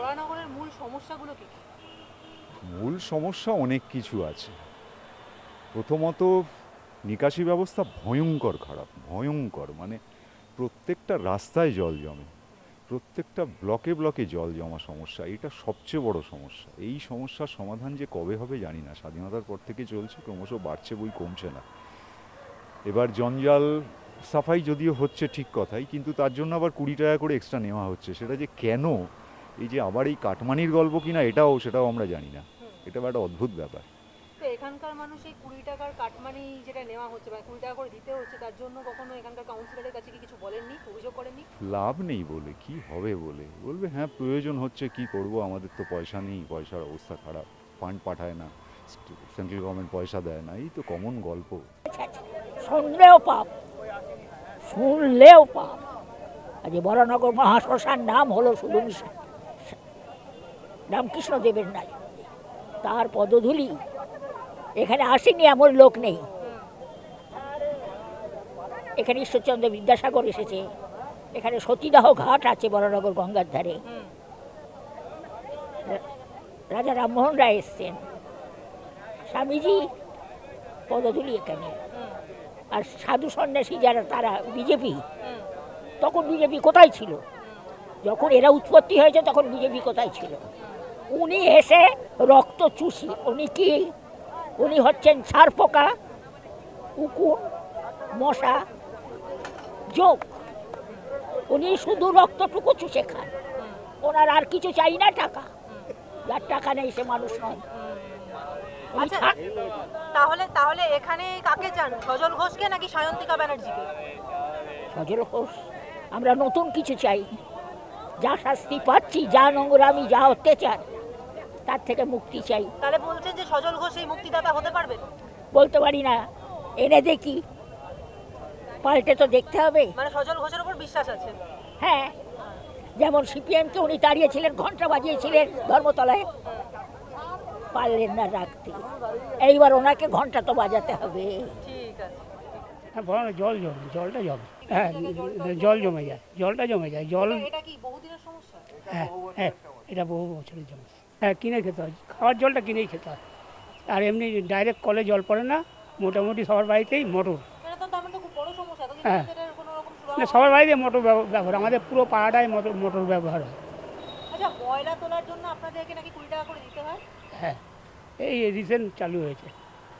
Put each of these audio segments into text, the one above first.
বরানগরের মূল সমস্যাগুলো কি কি? মূল সমস্যা অনেক কিছু আছে। প্রথমত নিকাশি ব্যবস্থা ভয়ঙ্কর খারাপ, ভয়ঙ্কর। মানে প্রত্যেকটা রাস্তায় জল জমে, প্রত্যেকটা ব্লকে ব্লকে জল জমা সমস্যা, এটা সবচেয়ে বড় সমস্যা। এই সমস্যার সমাধান যে কবে হবে জানি না, স্বাধীনতার পর থেকে চলছে, ক্রমশ বাড়ছে বই কমছে না। এবার জঞ্জাল সাফাই যদিও হচ্ছে ঠিক কথাই, কিন্তু তার জন্য আবার 20 টাকা করে এক্সট্রা নেওয়া হচ্ছে। সেটা যে কেন, এই যে আবার এই কাটমানির গল্প কিনা সেটাও আমরা জানি না। এটা একটা অদ্ভুত ব্যাপার। তো এখানকার মানুষ এই 20 টাকার কাটমানি যেটা নেওয়া হচ্ছে বা 20 টাকা করে দিতে হচ্ছে, তার জন্য কখনো এখানকার কাউন্সিলরের কাছে কি কিছু বলেননি, অভিযোগ করেননি? লাভ নেই বলে কি হবে, বলবে হ্যাঁ প্রয়োজন হচ্ছে, কি করব, আমাদের তো পয়সা নেই, পয়সার অবস্থা খারাপ, ফান্ড পাঠায় না, সেন্ট্রাল গভর্নমেন্ট পয়সা দেয় না, এই তো কমন গল্প। শুনলেও পাপ, শুনলেও পাপ। আজ বরানগর মহাশ্মশান নাম হলো শুধু রামকৃষ্ণদেবের নাই, তার পদধূলি এখানে আসেনি এমন লোক নেই। এখানে ঈশ্বরচন্দ্র বিদ্যাসাগর এসেছে, এখানে সতীদাহ ঘাট আছে বরানগর গঙ্গার ধারে, রাজা রামমোহন রায় এসছেন, স্বামীজি পদধূলি এখানে। আর সাধু সন্ন্যাসী যারা, তারা বিজেপি, তখন বিজেপি কোথায় ছিল? যখন এরা উৎপত্তি হয়েছে তখন বিজেপি কোথায় ছিল? উনি এসে রক্ত চুষি, উনি কি, উনি হচ্ছেন ছারপোকা, উকুন, মশা যোগ। উনি শুধু রক্তটুকু চুষে খান, ওনার আর কিছু চাই না। টাকা, যার টাকা নেই সে মানুষ নয়। আচ্ছা, তাহলে তাহলে এখানে কাকে চান, সজল ঘোষকে নাকি সায়ন্তিকা ব্যানার্জিকে? সজল ঘোষ। আমরা নতুন কিছু চাই, যা শাস্তি পাচ্ছি, যা নোংরামি, যা অত্যাচার, তার থেকে মুক্তি চাই। তাহলে বলছেন যে সজল ঘোষ এই মুক্তিদাতা হতে পারবেন? বলতে পারি না, এনে দেখি, পাল্টে তো দেখতে হবে। মানে সজল ঘোষের উপর বিশ্বাস আছে? হ্যাঁ, যেমন সিপিএমকে উনি তাড়িয়েছিলেন, ঘন্টা বাজিয়েছিলেন ধর্মতলায়, পারলেন না রাখতে, এইবার ওনাকে ঘন্টা তো বাজাতে হবে। ঠিক আছে। হ্যাঁ, জলটা জমে, হ্যাঁ জল জমে যায়, জলটা জমে যায়, জল। এটা কি বহুদিনের সমস্যা? হ্যাঁ হ্যাঁ, এটা বহু বছরের জমে। হ্যাঁ, কিনে খেতে হয়, খাওয়ার জলটা কিনেই খেতে হয়। আর এমনি ডাইরেক্ট কলে জল পড়ে না, মোটামুটি সবার বাড়িতেই মোটর। হ্যাঁ, না সবার বাড়িতে মোটর ব্যবহার, আমাদের পুরো পাড়াটায় মোটর ব্যবহার হয়। আচ্ছা, ময়লা তোলার জন্য আপনাদেরকে নাকি 20 টাকা করে দিতে হয়? হ্যাঁ, এই রিসেন্ট চালু হয়েছে,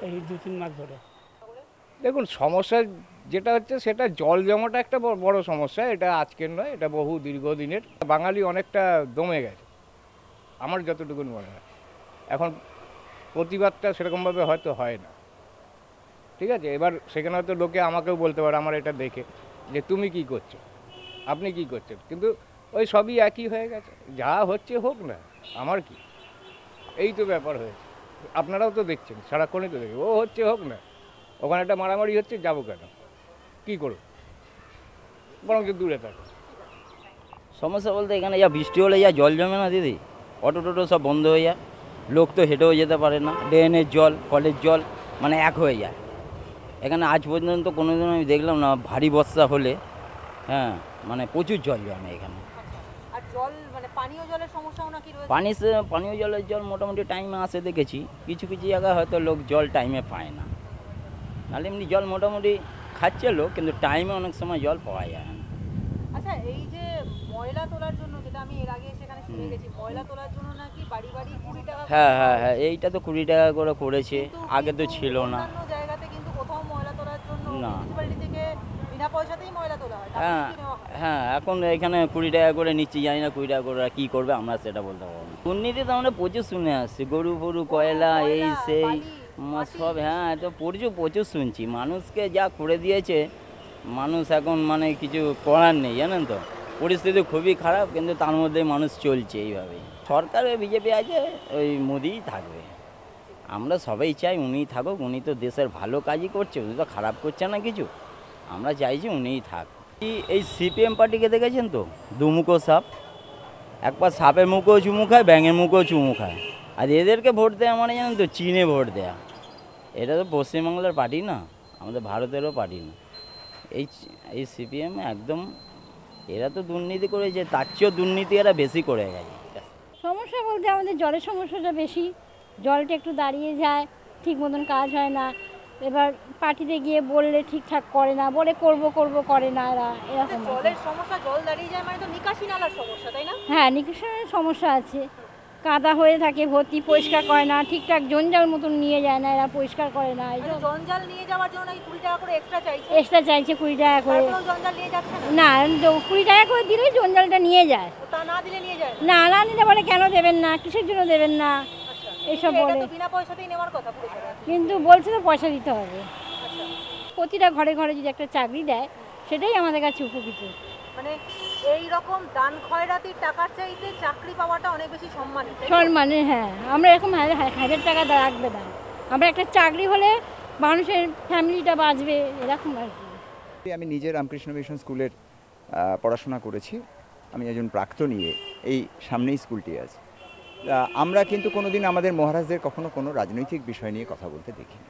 এই 2-3 মাস ধরে। দেখুন, সমস্যা যেটা হচ্ছে সেটা জল জমাটা একটা বড় সমস্যা। এটা আজকের নয়, এটা বহু দীর্ঘদিনের। বাঙালি অনেকটা দমে গেছে আমার যতটুকু মনে হয়। এখন প্রতিবাদটা সেরকমভাবে হয়তো হয় না, ঠিক আছে। এবার সেখানে হয়তো লোকে আমাকেও বলতে পারে আমার এটা দেখে যে তুমি কি করছো, আপনি কি করছেন, কিন্তু ওই সবই একই হয়ে গেছে, যা হচ্ছে হোক না, আমার কি, এই তো ব্যাপার হয়েছে। আপনারাও তো দেখছেন, সারাক্ষণই তো দেখে ও হচ্ছে হোক না, ওখানে একটা মারামারি হচ্ছে, যাবো কেন, কী করো, বরং দূরে থাকো। সমস্যা বলতে এখানে যা বৃষ্টি হলে যা জল জমে না দিদি, অটো টোটো সব বন্ধ হয়ে যায়, লোক তো হেঁটেও যেতে পারে না, ড্রেনের জল, কলের জল, মানে এক হয়ে যায়। এখানে আজ পর্যন্ত কোনোদিন আমি দেখলাম না ভারী বর্ষা হলে, হ্যাঁ, মানে প্রচুর জল জমে এখানে। আর জল মানে পানীয় জলের সমস্যাও নাকি রয়েছে? পানীয় জলের জল মোটামুটি টাইমে আসে দেখেছি, কিছু কিছু জায়গায় হয়তো লোক জল টাইমে পায় না, নাহলে এমনি জল মোটামুটি খাচ্ছে লোক, কিন্তু টাইমে অনেক সময় জল পাওয়া যায় না। আচ্ছা, এই যে ময়লা তোলার জন্য, যেটা আমি এর আগে সেখানে শুনে গেছি, ময়লা তোলার জন্য নাকি বাড়ি বাড়ি 20 টাকা। হ্যাঁ হ্যাঁ হ্যাঁ, এইটা তো 20 টাকা করে করেছে, আগে তো ছিল না। অন্যান্য জায়গাতে কিন্তু কোথাও ময়লা তোলার জন্য না, মিউনিসিপ্যালিটি থেকে বিনা পয়সাতেই ময়লা তোলা হয়। হ্যাঁ হ্যাঁ, এখন এখানে 20 টাকা করে নিচ্ছি, জানি না 20 টাকা করে কী করবে, আমরা সেটা বলতে পারবো না। দুর্নীতি তো আমরা প্রচুর শুনে আসছি, গরু ফরু, কয়লা, এই সেই সব, হ্যাঁ তো প্রচুর শুনছি। মানুষকে যা করে দিয়েছে, মানুষ এখন মানে কিছু করার নেই, জানেন তো, পরিস্থিতি খুবই খারাপ, কিন্তু তার মধ্যে মানুষ চলছে এইভাবেই। সরকারে বিজেপি আছে, ওই মোদিই থাকবে, আমরা সবাই চাই উনিই থাকুক, উনি তো দেশের ভালো কাজই করছে, উনি তো খারাপ করছে না কিছু, আমরা চাইছি উনিই থাক। এই সিপিএম পার্টিকে দেখেছেন তো, দুমুখো সাপ, একবার সাপের মুখেও চুমু খায়, ব্যাঙের মুখেও চুমু খায়, আর এদেরকে ভোট দেওয়া মানে জানেন তো চীনে ভোট দেয়া। এটা তো পশ্চিমবাংলার পার্টি না, আমাদের ভারতেরও পার্টি না। এই সিপিএম একদম, এরা তো দুর্নীতি করেছে, তার চেয়েও দুর্নীতি এরা বেশি করে গেছে। সমস্যা বলতে আমাদের জলের সমস্যাটা বেশি, জলটা একটু দাঁড়িয়ে যায়, ঠিক মতন কাজ হয় না। এবার পার্টিতে গিয়ে বললে ঠিকঠাক করে না, বলে করব করব করে না এরা, এরকম। জলের সমস্যা, জল দাঁড়িয়ে যায় মানে তো নিকাশি নালার সমস্যা, তাই না? হ্যাঁ, নিকাশনের সমস্যা আছে, কাদা হয়ে থাকে ভর্তি, পরিষ্কার করে না ঠিকঠাক, জঞ্জাল মতন নিয়ে যায় না এরা, পরিষ্কার করে না। এই জঞ্জাল নিয়ে যাওয়ার জন্য নাকি 20 টাকা করে এক্সট্রা চাইছে। এক্সট্রা চাইছে 20 টাকা করে। জঞ্জাল নিয়ে যাচ্ছে না, 20 টাকা করে দিলেই জঞ্জালটা নিয়ে যায়। তা না দিলে নিয়ে যায় না, না নিতে পারে, কেন দেবেন না, কিসের জন্য দেবেন না এইসব বলে। এটা তো বিনা পয়সাতেই নেওয়ার কথা পুরো। কিন্তু বলছে তো পয়সা দিতে হবে। প্রতিটা ঘরে ঘরে যদি একটা চাকরি দেয় সেটাই আমাদের কাছে উপকৃত। মানে এই রকম দান খয়রাতির টাকার চাইতে চাকরি পাওয়াটা অনেক বেশি সম্মানিত। সম্মানের, হ্যাঁ, আমরা এরকম 1000 টাকা রাখবে না, আমরা একটা চাকরি হলে মানুষের ফ্যামিলিটা বাঁচবে, এরকম আর কি। আমি নিজে রামকৃষ্ণ মিশন স্কুলের পড়াশোনা করেছি, আমি একজন প্রাক্তনী, এই সামনেই স্কুলটি আছে। আমরা কিন্তু কোনোদিন আমাদের মহারাজদের কখনো কোনো রাজনৈতিক বিষয় নিয়ে কথা বলতে দেখিনি,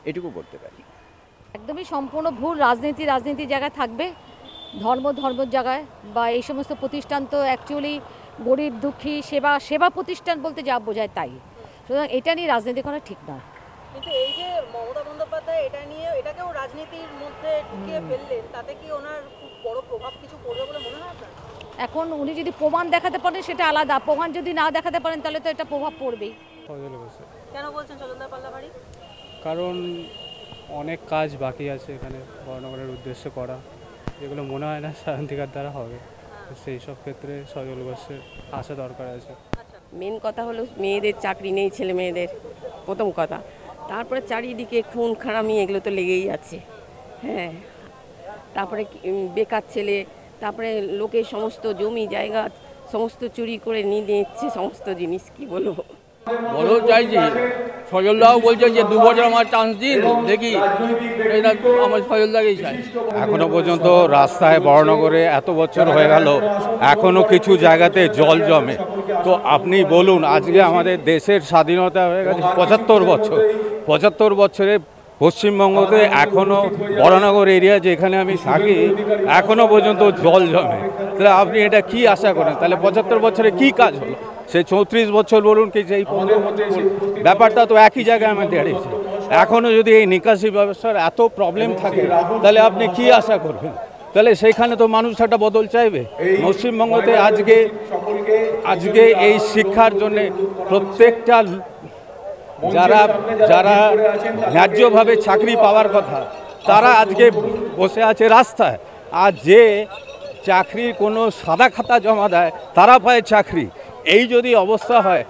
এটুকু বলতে পারি। একদমই সম্পূর্ণ ভুল। রাজনীতির জায়গায় থাকবে, ধর্মের জায়গায়, বা এই সমস্ত প্রতিষ্ঠান তো অ্যাকচুয়ালি গরিব দুঃখী সেবা প্রতিষ্ঠান বলতে যা বোঝায় তাই। সুতরাং এটা নিয়ে রাজনীতি করা ঠিক নয়। কিন্তু এই যে মমতা বন্দ্যোপাধ্যায় এটা নিয়ে, এটাকেও রাজনীতির মধ্যে ঢুকিয়ে ফেললেন, তাতে কি ওনার খুব বড় প্রভাব কিছু পড়বে বলে মনে হয় আপনার? এখন উনি যদি প্রমাণ দেখাতে পারেন সেটা আলাদা, প্রমাণ যদি না দেখাতে পারেন তাহলে তো এটা প্রভাব পড়বেই। কেন বলছেন সজলদার পাল্লাবাড়ি? কারণ অনেক কাজ বাকি আছে এখানে বর্ণগরের উদ্দেশ্যে করা, যেগুলো মনে হয় না শান্তিকার দ্বারা হবে, সেই সব ক্ষেত্রে সজল ঘোষের আসা দরকার আছে। মেন কথা হলো মেয়েদের চাকরি নেই, ছেলে মেয়েদের প্রথম কথা। তারপরে চারিদিকে খুন খারামি এগুলো তো লেগেই আছে। হ্যাঁ, তারপরে বেকার ছেলে, তারপরে লোকের সমস্ত জমি জায়গা সমস্ত চুরি করে নিয়ে নিচ্ছে সমস্ত জিনিস, কি বলবো। বলো চাইছি, সজলদাও বলছে যে 2 বছর আমার চান্স দিন, দেখি, এটা আমার সজলদাকেই চাই। এখনো পর্যন্ত রাস্তায় বড়নগরে এত বছর হয়ে গেল, এখনো কিছু জায়গাতে জল জমে। তো আপনি বলুন, আজকে আমাদের দেশের স্বাধীনতা হয়ে গেছে 75 বছর, 75 বছরে পশ্চিমবঙ্গতে এখনও বড়নগর এরিয়া যেখানে আমি থাকি এখনো পর্যন্ত জল জমে। তাহলে আপনি এটা কি আশা করেন? তাহলে 75 বছরে কি কাজ হলো? সে 34 বছর বলুন কি সেই ব্যাপারটা তো একই জায়গায় আমাদের দাঁড়িয়েছে। এখনও যদি এই নিকাশি ব্যবস্থার এত প্রবলেম থাকে তাহলে আপনি কি আশা করবেন? তাহলে সেইখানে তো মানুষ একটা বদল চাইবে। পশ্চিমবঙ্গতে আজকে এই শিক্ষার জন্যে প্রত্যেকটা যারা ন্যায্যভাবে চাকরি পাওয়ার কথা তারা আজকে বসে আছে রাস্তায়, আর যে চাকরির কোনো সাদা খাতা জমা দেয় তারা পায় চাকরি। এই যদি অবস্থা হয়,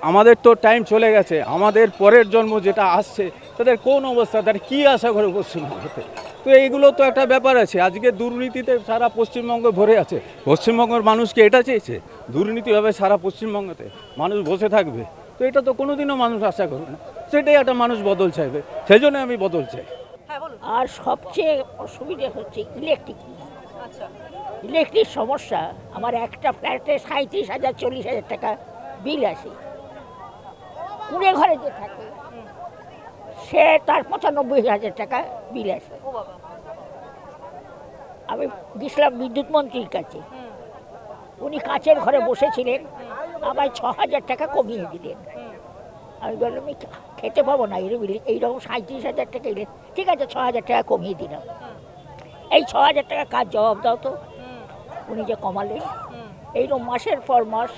আমাদের তো টাইম চলে গেছে, আমাদের পরের জন্ম যেটা আসছে তাদের কোন অবস্থা, তাদের কী আশা করে পশ্চিমবঙ্গতে? তো এইগুলো তো একটা ব্যাপার আছে। আজকে দুর্নীতিতে সারা পশ্চিমবঙ্গ ভরে আছে। পশ্চিমবঙ্গের মানুষকে এটা চেয়েছে দুর্নীতি হবে সারা পশ্চিমবঙ্গতে, মানুষ বসে থাকবে? তো এটা তো কোনোদিনও মানুষ আশা করবে না। সেটাই একটা মানুষ বদল চাইবে, সেই জন্য আমি বদল চাই। আর সবচেয়ে অসুবিধা হচ্ছে ইলেকট্রিক সমস্যা। আমার একটা ফ্ল্যাটে 37,000 40,000 টাকা বিল আসে। কুড়ে ঘরে যে থাকে সে তার 95,000 টাকা বিল আসে। আমি গেছিলাম বিদ্যুৎ মন্ত্রীর কাছে, উনি কাচের ঘরে বসেছিলেন, আমায় 6,000 টাকা কমিয়ে দিলেন। আমি বললাম আমি খেতে পাবো না এইরকম 37,000 টাকা এলে, ঠিক আছে 6,000 টাকা কমিয়ে দিলাম। এই 6,000 টাকা কাজ জবাব দাও তো। উনি যে কমালেন, এইরকম মাসের পর মাস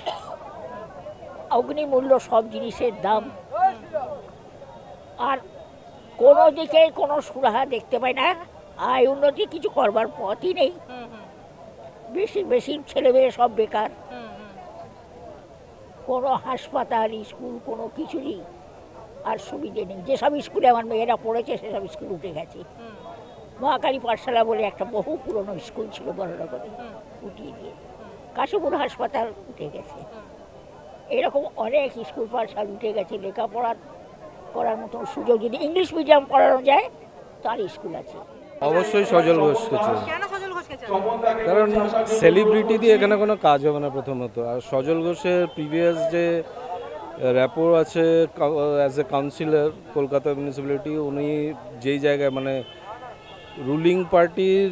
অগ্নিমূল্য সব জিনিসের দাম, আর কোনো দিকে কোনো সুরাহা দেখতে পাই না। আয় উন্নতি কিছু করবার পথই নেই। বেশি ছেলে মেয়ে সব বেকার। কোনো হাসপাতাল স্কুল কোনো কিছুরই আর সুবিধে নেই। যেসব স্কুলে আমার মেয়েরা পড়েছে সেসব স্কুল উঠে গেছে। মহাকালী পাঠশালা বলে একটা বহু পুরনো স্কুল ছিল বড়নগরে, উঠিয়ে দিয়ে কাশীপুর হাসপাতাল উঠে গেছে। এরকম অনেক স্কুল পাঠশালা উঠে গেছে। লেখাপড়া করার মতো সুযোগ যদি ইংলিশ মিডিয়াম করানো যায় তার স্কুল আছে। অবশ্যই সজল ঘোষকে চাই, কারণ সেলিব্রিটি দিয়ে এখানে কোনো কাজ হবে না প্রথমত। আর সজল ঘোষের প্রিভিয়াস যে র্যাপোর আছে as a councillor Kolkata municipality, উনি যেই জায়গায় মানে রুলিং পার্টির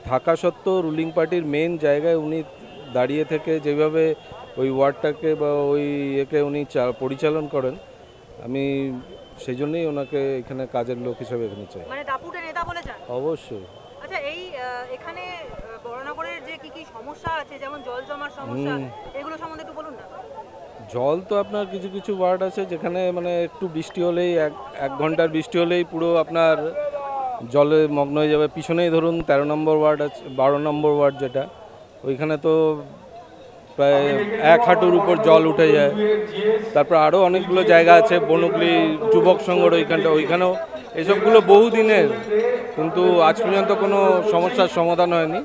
থাকা সত্ত্বেও রুলিং পার্টির মেন জায়গায় উনি দাঁড়িয়ে থেকে যেভাবে ওই ওয়ার্ডটাকে বা ওই একে উনি পরিচালন করেন, আমি সেই জন্যই ওনাকে এখানে কাজের লোক হিসেবে এখানে চাই। মানে দাপুটে নেতা বলে চান? অবশ্যই। আচ্ছা, এই এখানে বড়নগরের যে কি কি সমস্যা আছে, যেমন জল জমার সমস্যা, এগুলো সম্বন্ধে একটু বলুন না। জল তো আপনার কিছু কিছু ওয়ার্ড আছে যেখানে মানে একটু বৃষ্টি হলেই এক ঘন্টার বৃষ্টি হলেই পুরো আপনার জলে মগ্ন হয়ে যাবে। পিছনেই ধরুন 13 নম্বর ওয়ার্ড আছে, 12 নম্বর ওয়ার্ড যেটা, ওইখানে তো প্রায় 1 হাঁটুর উপর জল উঠে যায়। তারপর আরও অনেকগুলো জায়গা আছে, বনগুলি যুবক সংঘর ওইখানেও এসবগুলো বহু দিনের, কিন্তু আজ পর্যন্ত কোনো সমস্যার সমাধান হয়নি।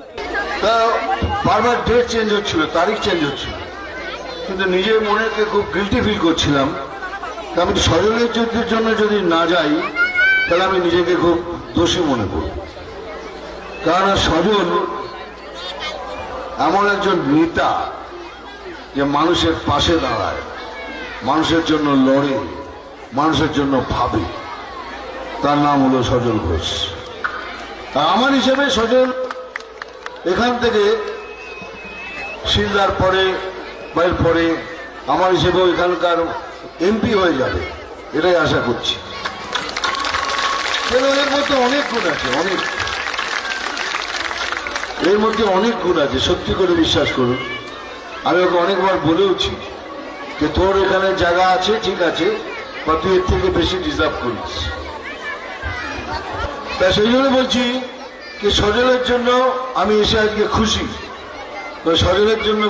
বারবার ডেট চেঞ্জ হচ্ছিল, তারিখ চেঞ্জ হচ্ছিল, কিন্তু নিজের মনেকে খুব গিল্টি ফিল করছিলাম। আমি সজলের যুদ্ধের জন্য যদি না যাই তাহলে আমি নিজেকে খুব দোষী মনে করি। কারণ সজল এমন একজন নেতা যে মানুষের পাশে দাঁড়ায়, মানুষের জন্য লড়ে, মানুষের জন্য ভাবে, তার নাম হলো সজল ঘোষ। আমার হিসেবে সজল এখান থেকে শিলদার পরে বাইর পরে আমার হিসেবে এখানকার এমপি হয়ে যাবে, এটাই আশা করছি। এর মধ্যে অনেক গুণ আছে, এর মধ্যে অনেক গুণ আছে, সত্যি করে বিশ্বাস করুন। আমি ওকে অনেকবার বলেওছি যে তোর এখানে জায়গা আছে, ঠিক আছে, বা তুই এর থেকে বেশি ডিজার্ভ করিস। তা সেই জন্য বলছি যে সজলের জন্য আমি এসে আজকে খুশি। তো সজলের জন্য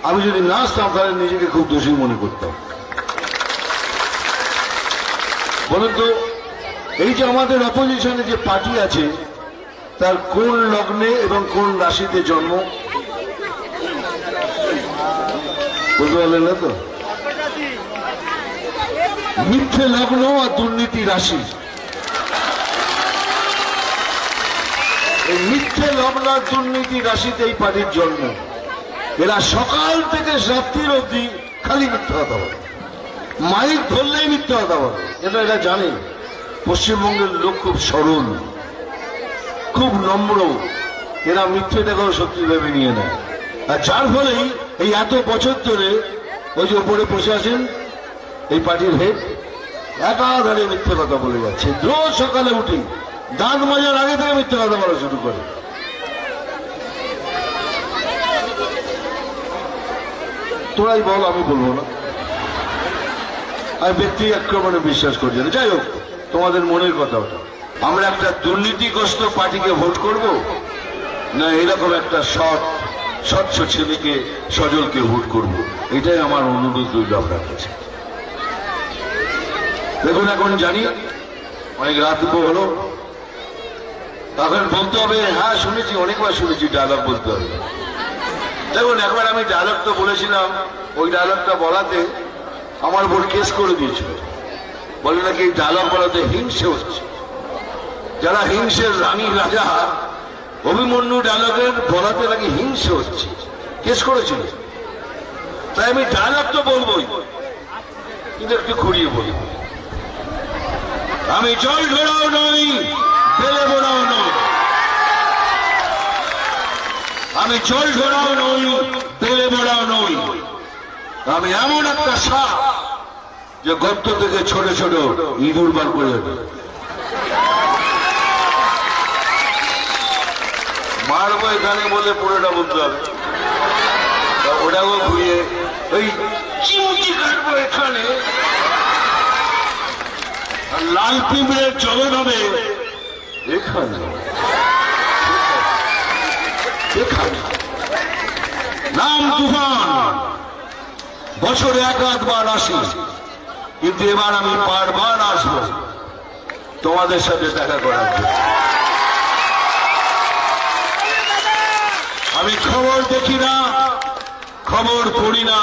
আমি যদি না আসতাম তাহলে নিজেকে খুব দোষী মনে করতাম। বলুন তো, এই যে আমাদের অপোজিশনে যে পার্টি আছে তার কোন লগ্নে এবং কোন রাশিতে জন্ম বলতে পারলেন না তো? মিথ্যে লগ্ন আর দুর্নীতি রাশি। এই মিথ্যে লগ্ন আর দুর্নীতি রাশিতে এই পার্টির জন্ম। এরা সকাল থেকে রাত্রির অবধি খালি মিথ্যা কথা বলে, মাইক ধরলেই মিথ্যা কথা বলে। এটা এরা জানে পশ্চিমবঙ্গের লোক খুব সরল, খুব নম্র, এরা মিথ্যেটাকেও সত্যি ভেবে নিয়ে নেয়। আর যার ফলেই এই এত বছর ধরে ওই যে ওপরে বসে আছেন এই পার্টির হেড, একাধারে মিথ্যে কথা বলে যাচ্ছে। রোজ সকালে উঠি দাঁত মাজার আগে থেকে মিথ্যে কথা বলা শুরু করে। তোরাই বল, আমি বলবো না। আমি ব্যক্তি আক্রমণে বিশ্বাস করছি না। যাই হোক, তোমাদের মনের কথা ওটা। আমরা একটা দুর্নীতিগ্রস্ত পার্টিকে ভোট করব না এরকম একটা স্বচ্ছ ছেলেকে, সজলকে ভোট করব? এটাই আমার অনুরোধ রইল আপনার কাছে। দেখুন, এখন জানি অনেক রাত হলো, তখন বলতে হবে হ্যাঁ শুনেছি, অনেকবার শুনেছি, ডায়লগ বলতে হবে। দেখুন, একবার আমি ডায়লগ তো বলেছিলাম, ওই ডায়লগটা বলাতে আমার উপর কেস করে দিয়েছিল। বলে নাকি এই ডায়লগ বলাতে হিংসে হচ্ছে। যারা হিংসের রানী রাজা অভিমন্যু ডায়লগের বলাতে নাকি হিংসে হচ্ছে, কেস করেছিল। তাই আমি ডায়লগ তো বলবোই, কিন্তু একটু ঘুরিয়ে বলি। আমি জল ঘোড়াও নই, বেলে বোড়াও নই। আমি জল ঘোড়াও নই, বেলে বোড়াও নই। আমি এমন একটা সাপ যে গর্ত থেকে ছোট ছোট ইঁদুর বার করে দেবে। মারবো এখানে বলে পুরোটা বলতে হবে, ওটাও ঘুরিয়ে ওই চিমটি কাটবো এখানে, লাল পিঁপড়ের জলন হবে এখানে। নাম তুফান, বছরে 1-8 আসি, কিন্তু এবার আমি বারবার আসবো তোমাদের সাথে দেখা করার জন্য। আমি খবর দেখি না, খবর পড়ি না,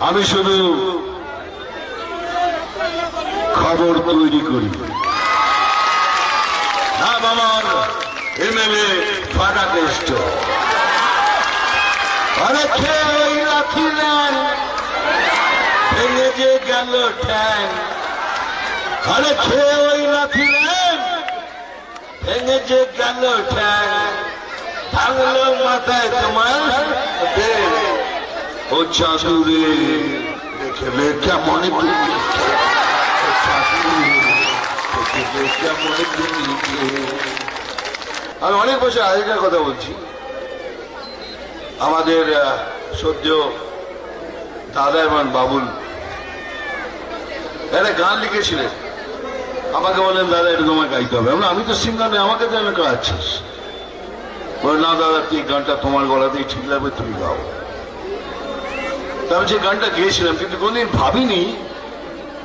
আমি শুধু খবর তৈরি করি। নাম আমার এমএলএ ফাটা কেষ্ট। আরে খেয়ে রাখিলেন ভেঙে যে গেল ঠ্যাং। আরে খেয়ে ওই রাখিলেন ভেঙে যে গেল ঠ্যাং। ভাঙলো মাথায় তোমার ও চাঁদুরে দেখলে কেমন তুমি, ও চাঁদুরে দেখলে কেমন তুমি। আমি অনেক বছর আগেকার কথা বলছি। আমাদের সদ্য দাদা এবং বাবুল একটা গান লিখেছিলেন, আমাকে বলেন দাদা এটা তোমায় গাইতে হবে। আমি তো সিঙ্গার নেই, আমাকে যেন গাচ্ছিস। বলে না দাদা তুই গানটা তোমার গলাতেই ঠিক লাগবে, তুমি গাও। আমি সেই গানটা গেয়েছিলাম, কিন্তু কোনদিন ভাবিনি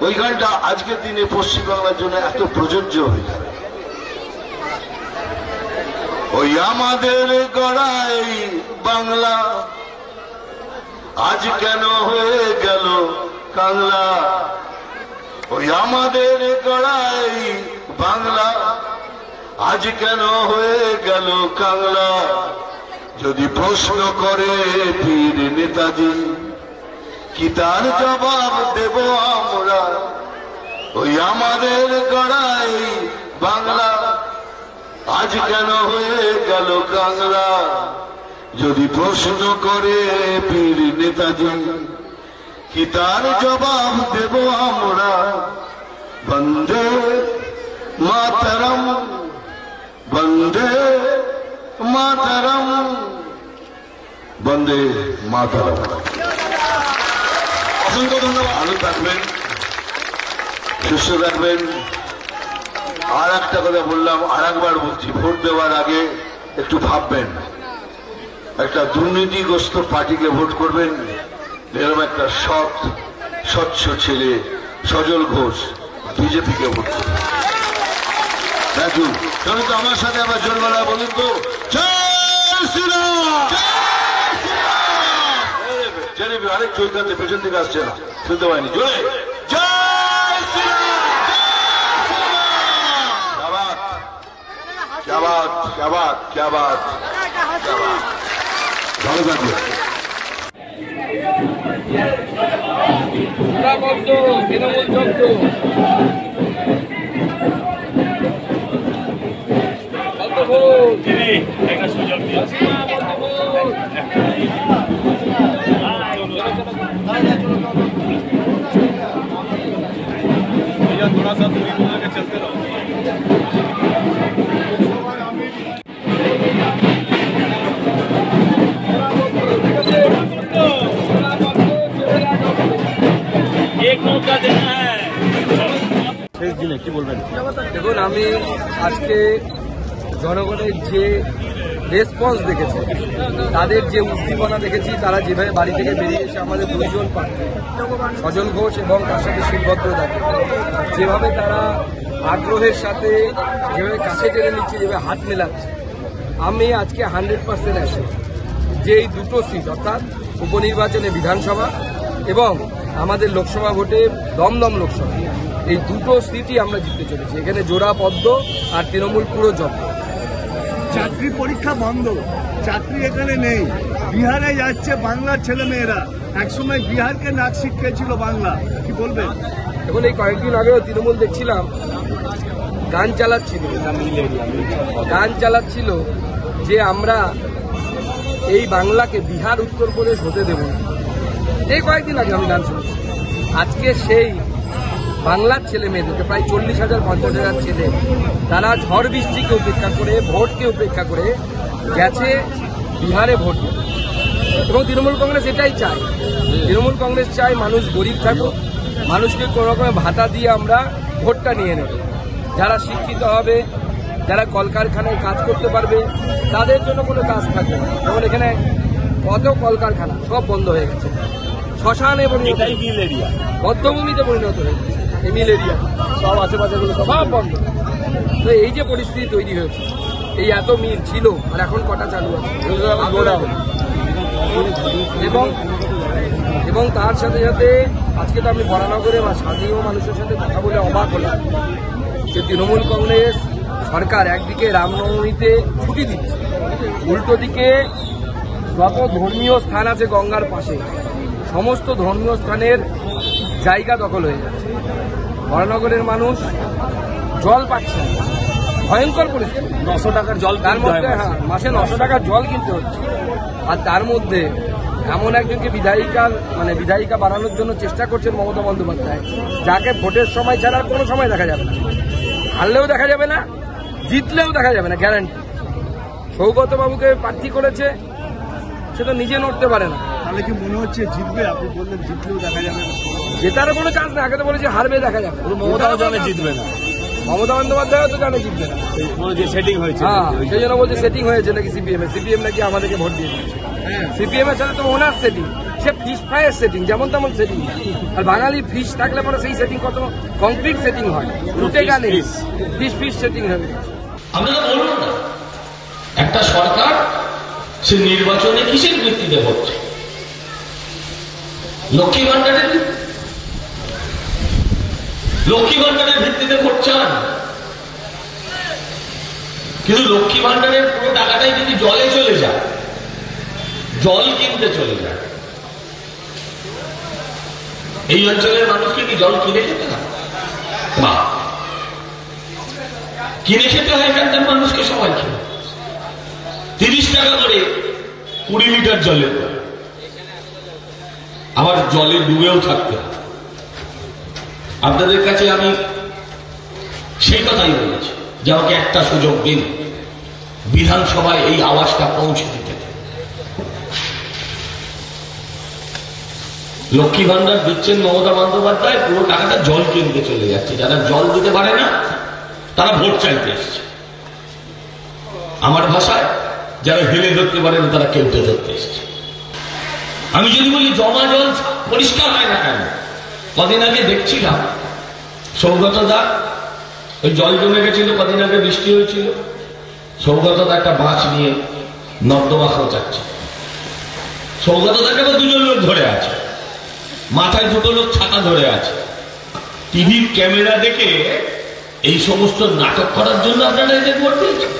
ওই গানটা আজকের দিনে পশ্চিমবাংলার জন্য এত প্রযোজ্য হয়ে যাবে। ওই আমাদের গড়াই বাংলা আজ কেন হয়ে গেল কাংলা, ওই আমাদের গড়াই বাংলা আজ কেন হয়ে গেল কাংলা। যদি প্রশ্ন করে বীর নেতাজি কি তার জবাব দেব আমরা। ওই আমাদের গড়াই বাংলা আজ কেন হয়ে গেল কাংলা। যদি প্রশ্ন করে বীর নেতাজি কি তার জবাব দেব আমরা। বন্দে মাতরম বন্দে মাতরম বন্দে মাতরম। অসংখ্য ধন্যবাদ। ভালো থাকবেন, সুস্থ থাকবেন। আর একটা কথা বললাম, আর একবার বলছি, ভোট দেওয়ার আগে একটু ভাববেন। একটা দুর্নীতিগ্রস্ত পার্টিকে ভোট করবেন, এরকম একটা সৎ স্বচ্ছ ছেলে সজল ঘোষ বিজেপিকে ভোট করবেন। চলো তো আমার সাথে আবার জোরবেলা বলুন তো, জয় শ্রীরাম। আরেক চৈতান্তে পেছন থেকে আসছে না, শুনতে পাইনি। জয় জয় শ্রীরাম। क्या बात क्या बात क्या बात क्या बात। ভালো থাকবে। একটা সুযোগ দিয়ে थोड़ा सा दूरी बना के चलते रहो। एक मौका देना है। শেষ দিনে কি বলবেন? দেখুন, আমি আজকে জনগণের যে রেসপন্স দেখেছি, তাদের যে উদ্দীপনা দেখেছি, তারা যেভাবে বাড়ি থেকে বেরিয়ে এসে আমাদের দুইজন প্রার্থী সজল ঘোষ এবং তার সাথে শিলভদ্র দাকে যেভাবে তারা আগ্রহের সাথে যেভাবে কাছে টেনে নিচ্ছে, যেভাবে হাত মেলাচ্ছে, আমি আজকে 100% আসি যে এই দুটো সিট, অর্থাৎ উপনির্বাচনে বিধানসভা এবং আমাদের লোকসভা ভোটে দমদম লোকসভা, এই দুটো সিটই আমরা জিততে চলেছি। এখানে জোড়া পদ্ম আর তৃণমূল পুরো জব্দ। চাকরি পরীক্ষা বন্ধ, চাকরি এখানে নেই, বিহারে যাচ্ছে বাংলার ছেলেমেয়েরা। একসময় বিহারকে নাচ শিখিয়েছিল বাংলা, কি বলবেন? এখন এই কয়েকদিন আগেও তৃণমূল দেখছিলাম গান চালাচ্ছিল যে আমরা এই বাংলাকে বিহার উত্তরপ্রদেশ হতে দেব না। এই কয়েকদিন আগে আমি গান শুনছি। আজকে সেই বাংলার ছেলে মেয়েদেরকে প্রায় 40,000-50,000 ছেলে, তারা ঝড় বৃষ্টিকে উপেক্ষা করে, ভোটকে উপেক্ষা করে গেছে বিহারে ভোট দিতে। এবং তৃণমূল কংগ্রেস এটাই চায়। তৃণমূল কংগ্রেস চায় মানুষ গরিব থাকুক, মানুষকে কোনো রকমের ভাতা দিয়ে আমরা ভোটটা নিয়ে নেব। যারা শিক্ষিত হবে, যারা কলকারখানায় কাজ করতে পারবে, তাদের জন্য কোনো কাজ থাকবে না। যেমন এখানে কত কলকারখানা সব বন্ধ হয়ে গেছে, শ্মশানে পরিণত, বদ্ধভূমিতে পরিণত হয়ে গেছে, মিল এরিয়া সব আশেপাশেগুলো সব বন্ধ। তো এই যে পরিস্থিতি তৈরি হয়েছে, এই এত মিল ছিল আর এখন কটা চালু আছে, এবং তার সাথে সাথে আজকে তো আমি বরানগরে বা স্থানীয় মানুষের সাথে কথা বলে অবাক হলাম যে তৃণমূল কংগ্রেস সরকার একদিকে রামনবমীতে ছুটি দিচ্ছে, উল্টো দিকে যত ধর্মীয় স্থান আছে গঙ্গার পাশে, সমস্ত ধর্মীয় স্থানের জায়গা দখল হয়ে যাচ্ছে। বরানগরের মানুষ জল পাচ্ছে না, ভয়ঙ্কর পরিস্থিতি। 900 টাকার জল, তার মধ্যে মাসে 900 টাকার জল কিনতে হচ্ছে। আর তার মধ্যে এমন একজনকে বিধায়িকা বানানোর জন্য চেষ্টা করছেন মমতা বন্দ্যোপাধ্যায়, যাকে ভোটের সময় ছাড়া কোনো সময় দেখা যাবে না, হারলেও দেখা যাবে না, জিতলেও দেখা যাবে না, গ্যারান্টি। সৌগত বাবুকে প্রার্থী করেছে, সে তো নিজে নড়তে পারে না। তাহলে কি মনে হচ্ছে জিতবে? আপনি বললেন জিতলেও দেখা যাবে না, জেতার কোনো চান্স না, আগে তো বলেছি হারবে দেখা যাবে। মমতা জিতবে না, মমতা বন্দ্যোপাধ্যায় তো জানে জিতবে না, সেটিং হয়েছে। হ্যাঁ, সেই জন্য বলছে সেটিং হয়েছে নাকি সিপিএম নাকি আমাদেরকে ভোট দিয়ে দিচ্ছে। সিপিএম এর সাথে তো ওনার সেটিং, সে ফিশ ফ্রাইয়ের সেটিং, যেমন তেমন সেটিং। আর বাঙালি ফিশ থাকলে পরে সেই সেটিং কত কমপ্লিট সেটিং হয়, রুটে গানে ফিশ সেটিং হবে। আপনারা বলুন না, একটা সরকার সে নির্বাচনে কিসের ভিত্তিতে হচ্ছে? লক্ষ্মী ভান্ডারের ভিত্তিতে করছেন, কিন্তু লক্ষ্মী ভান্ডারের পুরো টাকাটাই যদি জলে চলে যায়, জল কিনতে চলে যায়। এই অঞ্চলের মানুষকে কি জল কিনে খেতে হয়? কিনে খেতে হয় এখানকার মানুষকে, সবাই খেয়ে 30 টাকা করে 20 লিটার জলের, আবার জলে ডুবেও থাকতে হয়। আপনাদের কাছে আমি সেই কথাই বলেছি যে আমাকে একটা সুযোগ দিন, বিধানসভায় এই আওয়াজটা পৌঁছে দিতে। লক্ষ্মী ভান্ডার দিচ্ছেন মমতা বন্দ্যোপাধ্যায়, পুরো টাকাটা জল কিনতে চলে যাচ্ছে। যারা জল দিতে পারে না তারা ভোট চাইতে এসছে। আমার ভাষায় যারা হেলে ধরতে পারে না তারা কেউতে ধরতে এসছে। আমি যদি বলি জমা জল পরিষ্কার হয় না কেন, কদিন আগে দেখছিলাম সৌগত দা, ওই জল জমে গেছিল, কদিন আগে বৃষ্টি হয়েছিল, সৌগত দা একটা বাঁশ নিয়ে নর্দমা খোঁচাচ্ছে। সৌগত দাকে তো 2জন লোক ধরে আছে, মাথায় 2টো লোক ছাতা ধরে আছে। টিভির ক্যামেরা দেখে এই সমস্ত নাটক করার জন্য আপনারা এদের ভোট দিয়েছেন?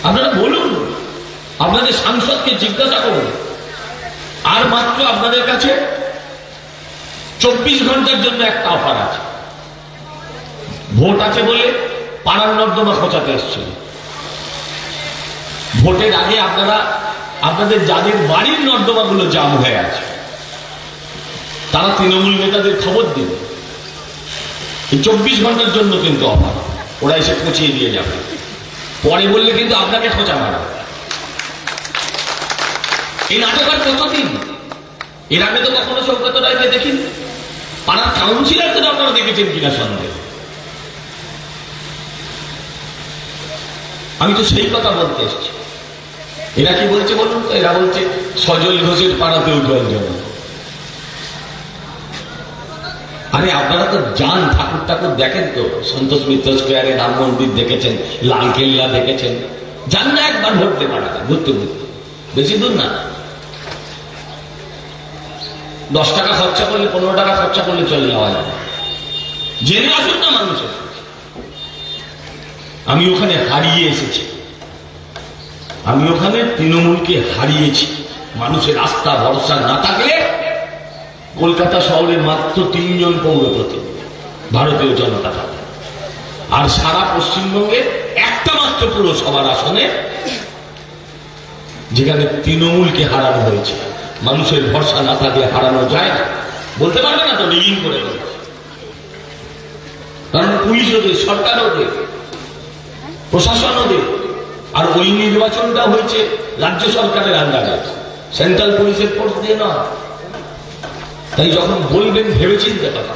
আপনারা বলুন, আপনাদের সাংসদকে জিজ্ঞাসা করুন। আর মাত্র আপনাদের কাছে 24 ঘন্টার জন্য একটা অফার আছে। ভোট আছে বলে পাড়ার নর্দমা খোঁচাতে এসছিল। ভোটের আগে আপনারা আপনাদের যাদের বাড়ির নর্দমাগুলো জাম হয়ে আছে তারা তৃণমূল নেতাদের খবর দিন। এই 24 ঘন্টার জন্য কিন্তু অফার, ওরা এসে পৌঁছিয়ে দিয়ে যাবে। পরে বললে কিন্তু আপনাকে খোঁচা মারবে। এই নাটক আর কতদিন? এর আগে তো কখনো সৌগত রায়কে দেখিনি, পাড়ার কাউন্সিলরদের আপনারা দেখেছেন কিনা সন্দেহ। আমি তো সেই কথা বলতে এসেছি। এরা কি বলছে বলুন তো? এরা বলছে সজল ঘোষের পাড়াতেও জল জমে। আরে আপনারা তো যান, ঠাকুর ঠাকুর দেখেন তো, সন্তোষ মিত্র স্কোয়ারে রাম মন্দির দেখেছেন, লালকেল্লা দেখেছেন, যান না একবার ভোটতে পাড়াতে, ঘুরতে ঘুরতে, বেশি দূর না। 10 টাকা খরচা করলে, 15 টাকা খরচা করলে চলে যাওয়া যায়। জেনে আসুন না মানুষের। আমি ওখানে হারিয়ে এসেছি, আমি ওখানে তৃণমূলকে হারিয়েছি। মানুষের আস্থা ভরসা না থাকলে কলকাতা শহরের মাত্র 3 জন পৌরপতি ভারতীয় জনতা পার্টি, আর সারা পশ্চিমবঙ্গে একটা মাত্র পুরসভার আসনে যেখানে তৃণমূলকে হারানো হয়েছে। মানুষের ভরসা না থাকলে হারানো যায় না, বলতে পারবে না তো রিগিং করে দেবে। কারণ পুলিশ ওদের, সরকার ওদের, প্রশাসন ওদের। আর ওই নির্বাচনটা হয়েছে রাজ্য সরকারের আন্ডারে, সেন্ট্রাল পুলিশের ফোর্স দিয়ে না। তাই যখন বলবেন ভেবে চিন্তে কথা।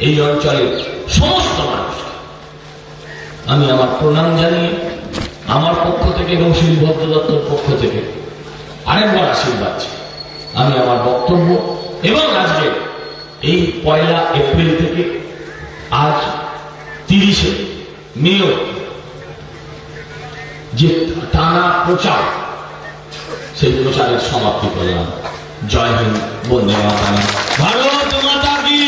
এই অঞ্চলের সমস্ত মানুষ আমি আমার প্রণাম জানিয়ে আমার পক্ষ থেকে এবং শিলভদ্র দত্তর পক্ষ থেকে আরেকবার আশীর্বাদ চাই। আমি আমার বক্তব্য এবং আজকে এই 1 এপ্রিল থেকে আজ 30 মে যে টানা প্রচার, সেই প্রচারের সমাপ্তি করলাম। জয় হিন্দ, বন্দে মাতরম, ভারত মাতা কি।